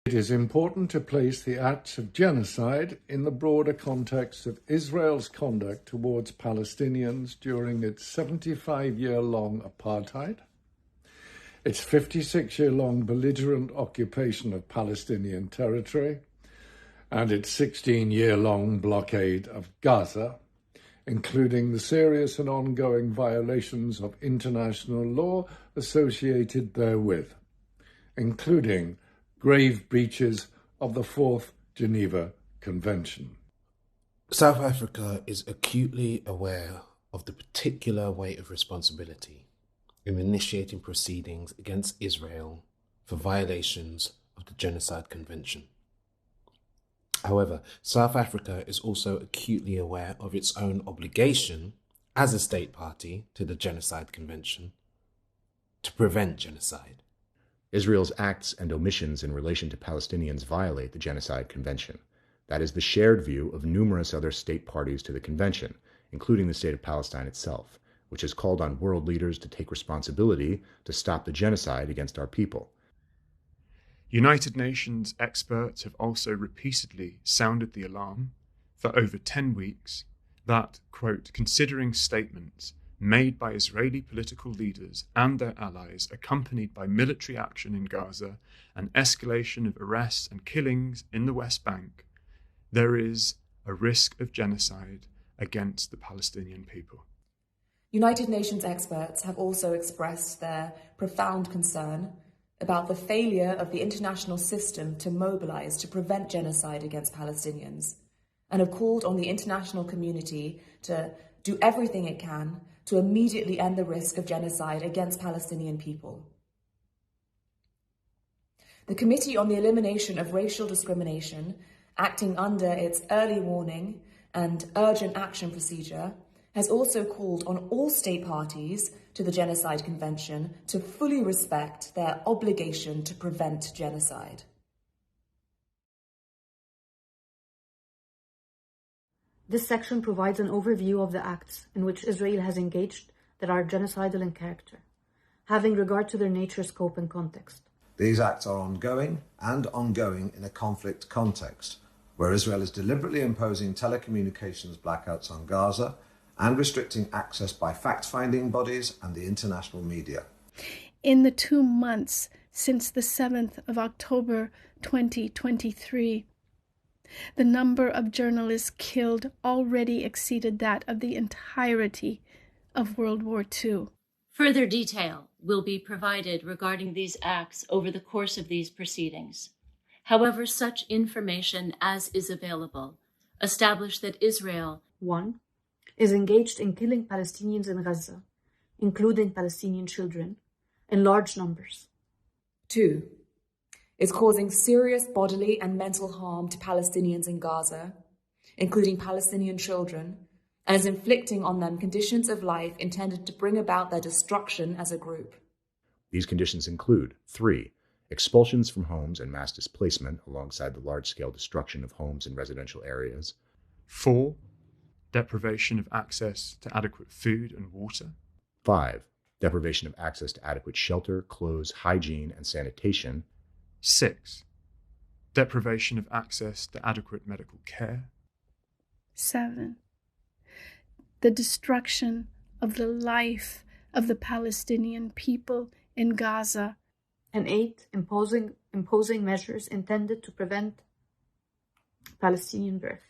It is important to place the acts of genocide in the broader context of Israel's conduct towards Palestinians during its 75-year-long apartheid, its 56-year-long belligerent occupation of Palestinian territory, and its 16-year-long blockade of Gaza, including the serious and ongoing violations of international law associated therewith, including grave breaches of the Fourth Geneva Convention. South Africa is acutely aware of the particular weight of responsibility in initiating proceedings against Israel for violations of the Genocide Convention. However, South Africa is also acutely aware of its own obligation as a state party to the Genocide Convention to prevent genocide. Israel's acts and omissions in relation to Palestinians violate the Genocide Convention. That is the shared view of numerous other state parties to the convention, including the state of Palestine itself, which has called on world leaders to take responsibility to stop the genocide against our people. United Nations experts have also repeatedly sounded the alarm for over 10 weeks that, quote, considering statements made by Israeli political leaders and their allies accompanied by military action in Gaza and escalation of arrests and killings in the West Bank, there is a risk of genocide against the Palestinian people. United Nations experts have also expressed their profound concern about the failure of the international system to mobilize to prevent genocide against Palestinians, and have called on the international community to do everything it can to immediately end the risk of genocide against Palestinian people. The Committee on the Elimination of Racial Discrimination, acting under its early warning and urgent action procedure, has also called on all state parties to the Genocide Convention to fully respect their obligation to prevent genocide. This section provides an overview of the acts in which Israel has engaged that are genocidal in character, having regard to their nature, scope, and context. These acts are ongoing in a conflict context, where Israel is deliberately imposing telecommunications blackouts on Gaza and restricting access by fact-finding bodies and the international media. In the 2 months since the 7th of October 2023, the number of journalists killed already exceeded that of the entirety of World War II. Further detail will be provided regarding these acts over the course of these proceedings. However, such information as is available establish that Israel 1. Is engaged in killing Palestinians in Gaza, including Palestinian children, in large numbers. 2. Is causing serious bodily and mental harm to Palestinians in Gaza, including Palestinian children, and is inflicting on them conditions of life intended to bring about their destruction as a group. These conditions include 3. Expulsions from homes and mass displacement alongside the large-scale destruction of homes and residential areas. 4. Deprivation of access to adequate food and water. 5. Deprivation of access to adequate shelter, clothes, hygiene, and sanitation. 6. Deprivation of access to adequate medical care. 7. The destruction of the life of the Palestinian people in Gaza. And 8. Imposing measures intended to prevent Palestinian birth.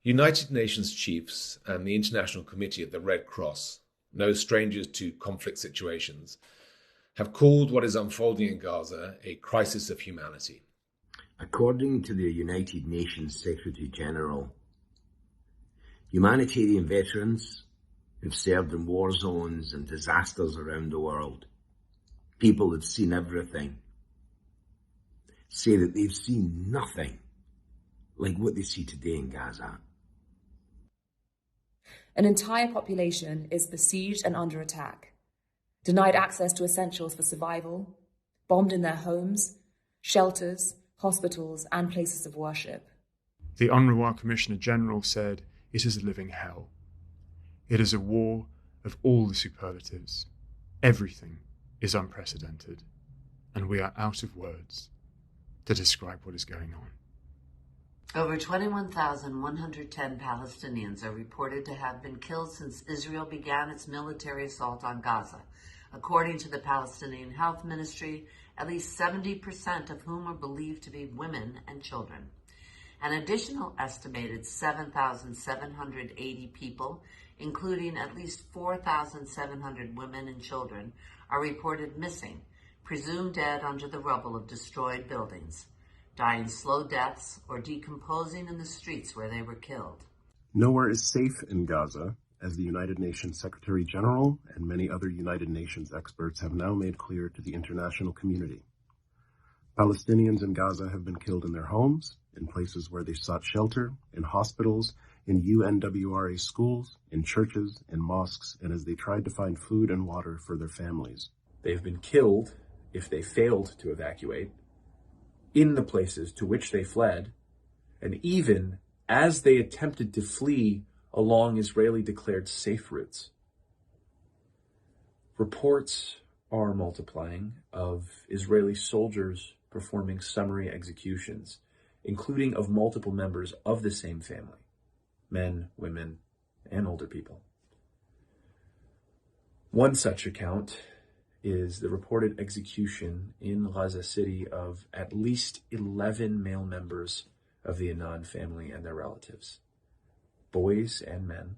United Nations chiefs and the International Committee of the Red Cross, no strangers to conflict situations, have called what is unfolding in Gaza a crisis of humanity. According to the United Nations Secretary General, humanitarian veterans who've served in war zones and disasters around the world, people who've seen everything, say that they've seen nothing like what they see today in Gaza. An entire population is besieged and under attack, denied access to essentials for survival, bombed in their homes, shelters, hospitals, and places of worship. The UNRWA Commissioner General said, "It is a living hell. It is a war of all the superlatives. Everything is unprecedented, and we are out of words." to describe what is going on. Over 21,110 Palestinians are reported to have been killed since Israel began its military assault on Gaza. According to the Palestinian Health Ministry, at least 70% of whom are believed to be women and children. An additional estimated 7,780 people, including at least 4,700 women and children, are reported missing, presumed dead under the rubble of destroyed buildings, dying slow deaths or decomposing in the streets where they were killed. Nowhere is safe in Gaza, as the United Nations Secretary General and many other United Nations experts have now made clear to the international community. Palestinians in Gaza have been killed in their homes, in places where they sought shelter, in hospitals, in UNWRA schools, in churches, in mosques, and as they tried to find food and water for their families. They've been killed, if they failed to evacuate, in the places to which they fled, and even as they attempted to flee along Israeli-declared safe routes. Reports are multiplying of Israeli soldiers performing summary executions, including of multiple members of the same family, men, women, and older people. One such account is the reported execution in Gaza City of at least 11 male members of the Annan family and their relatives, boys and men,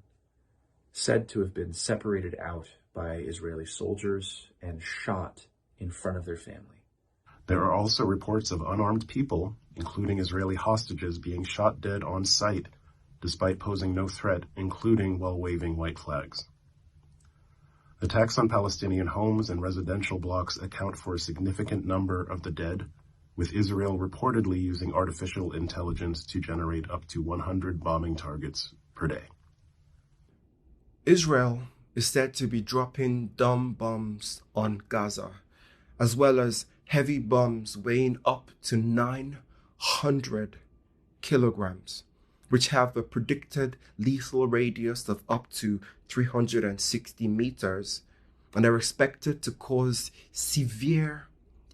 said to have been separated out by Israeli soldiers and shot in front of their family. There are also reports of unarmed people, including Israeli hostages, being shot dead on sight, despite posing no threat, including while waving white flags. Attacks on Palestinian homes and residential blocks account for a significant number of the dead, with Israel reportedly using artificial intelligence to generate up to 100 bombing targets per day. Israel is said to be dropping dumb bombs on Gaza, as well as heavy bombs weighing up to 900 kilograms, which have a predicted lethal radius of up to 360 meters and are expected to cause severe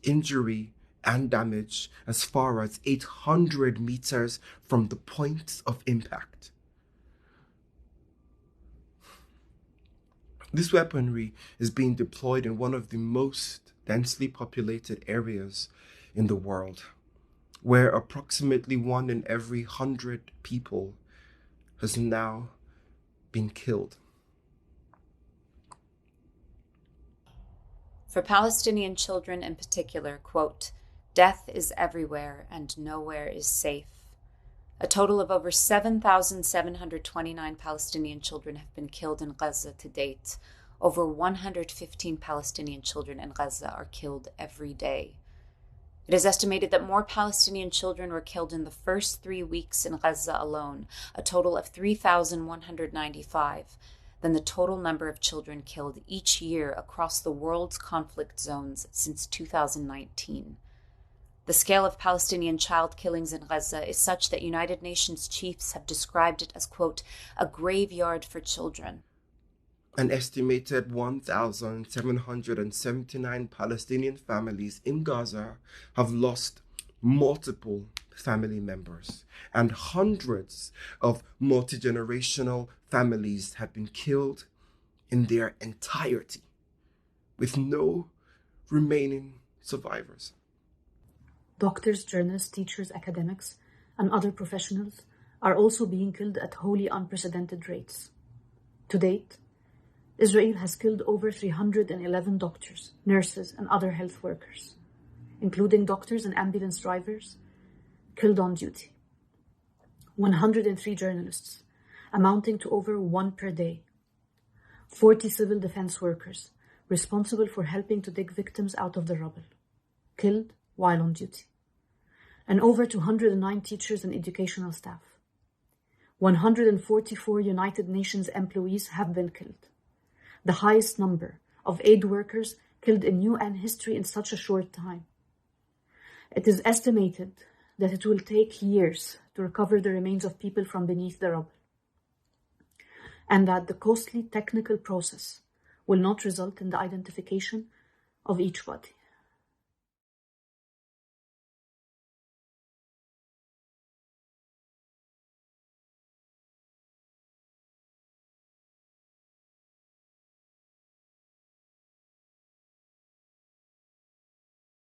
injury and damage as far as 800 meters from the point of impact. This weaponry is being deployed in one of the most densely populated areas in the world, where approximately 1 in every 100 people has now been killed. For Palestinian children in particular, quote, "Death is everywhere and nowhere is safe." A total of over 7,729 Palestinian children have been killed in Gaza to date. Over 115 Palestinian children in Gaza are killed every day. It is estimated that more Palestinian children were killed in the first 3 weeks in Gaza alone, a total of 3,195, than the total number of children killed each year across the world's conflict zones since 2019. The scale of Palestinian child killings in Gaza is such that United Nations chiefs have described it as, quote, "a graveyard for children." An estimated 1,779 Palestinian families in Gaza have lost multiple family members, and hundreds of multi-generational families have been killed in their entirety, with no remaining survivors. Doctors, journalists, teachers, academics, and other professionals are also being killed at wholly unprecedented rates. To date, Israel has killed over 311 doctors, nurses, and other health workers, including doctors and ambulance drivers, killed on duty. 103 journalists, amounting to over 1 per day. 40 civil defense workers, responsible for helping to dig victims out of the rubble, killed while on duty. And over 209 teachers and educational staff. 144 United Nations employees have been killed, the highest number of aid workers killed in UN history in such a short time. It is estimated that it will take years to recover the remains of people from beneath the rubble, and that the costly technical process will not result in the identification of each body.